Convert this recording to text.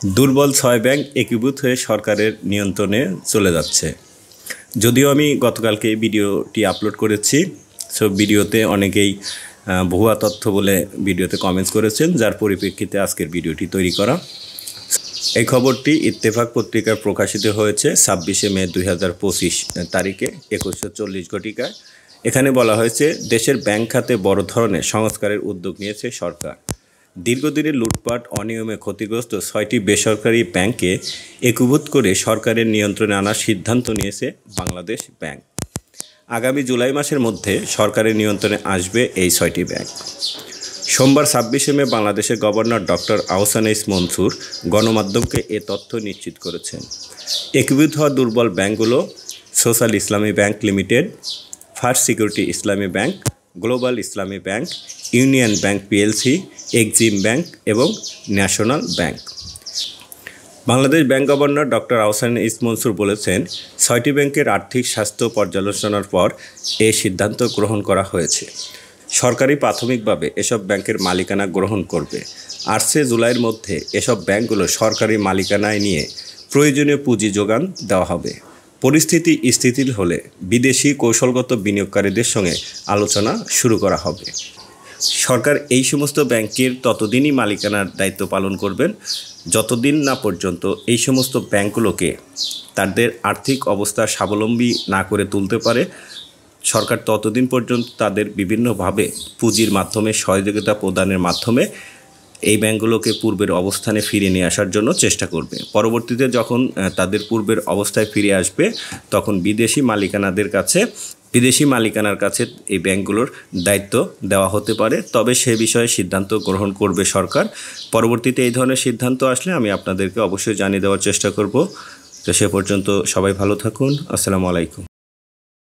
দুর্বল ৬ ব্যাংক একীভূত হয়ে সরকারের নিয়ন্ত্রণে চলে যাচ্ছে। যদিও আমি গতকালকে এই ভিডিওটি আপলোড করেছি, ভিডিওতে অনেকেই ভুয়া তথ্য বলে ভিডিওতে কমেন্টস করেছেন, যার পরিপ্রেক্ষিতে আজকের ভিডিওটি তৈরি করা। এই খবরটি ইত্তেফাক পত্রিকায় প্রকাশিত হয়েছে ২৬শে মে ২০২৫ তারিখে ২১:৪০ ঘটিকায়। এখানে বলা হয়েছে, দেশের ব্যাংক খাতে বড় ধরনের সংস্কারের উদ্যোগ নিয়েছে সরকার। দীর্ঘদিনের লুটপাট অনিয়মে ক্ষতিগ্রস্ত ৬টি বেসরকারি ব্যাংককে একীভূত করে সরকারের নিয়ন্ত্রণে আনার সিদ্ধান্ত নিয়েছে বাংলাদেশ ব্যাংক। আগামী জুলাই মাসের মধ্যে সরকারের নিয়ন্ত্রণে আসবে এই ৬টি ব্যাংক। সোমবার ২৬শে মে বাংলাদেশের governor doctor Ahsan H Mansur গণমাধ্যমকে এ তথ্য নিশ্চিত করেছেন। একীভূত হওয়া দুর্বল ব্যাংকগুলো social Islami bank limited, first security Islami bank, global Islami bank, union bank PLC, Exim bank এবং national bank. Bangladesh bank governor doctor Ahsan H Mansur বলেছেন, ৬টি ব্যাংকের আর্থিক স্বাস্থ্য পর্যালোচনার পর এই সিদ্ধান্ত গ্রহণ করা হয়েছে। সরকারি প্রাথমিকভাবে এসব ব্যাংকের মালিকানা গ্রহণ করবে। ৮ জুলাইয়ের মধ্যে এসব ব্যাংকগুলো সরকারি মালিকানায় নিয়ে প্রয়োজনীয় পুঁজি যোগান দেওয়া হবে। পরিস্থিতি স্থিতিশীল হলে বিদেশি কৌশলগত বিনিয়োগকারীদের সঙ্গে আলোচনা শুরু করা হবে। সরকার এই সমস্ত ব্যাংকের ততদিনই মালিকানার দায়িত্ব পালন করবেন যতদিন না পর্যন্ত এই সমস্ত ব্যাংকগুলোকে তাদের আর্থিক অবস্থা স্বাবলম্বী না করে তুলতে পারে। সরকার ততদিন পর্যন্ত তাদের বিভিন্নভাবে পুঁজির মাধ্যমে সহযোগিতা প্রদানের মাধ্যমে এই ব্যাংকগুলোকে পূর্বের অবস্থানে ফিরিয়ে নিয়ে আসার জন্য চেষ্টা করবে। পরবর্তীতে যখন তাদের পূর্বের অবস্থায় ফিরে আসবে, তখন বিদেশি মালিকানার কাছে এই ব্যাংকগুলোর দায়িত্ব দেওয়া হতে পারে। তবে সে বিষয়ে সিদ্ধান্ত গ্রহণ করবে সরকার। পরবর্তীতে এই ধরনের সিদ্ধান্ত আসলে আমি আপনাদেরকে অবশ্যই জানিয়ে দেওয়ার চেষ্টা করব। তো সে পর্যন্ত সবাই ভালো থাকুন। আসসালামু আলাইকুম।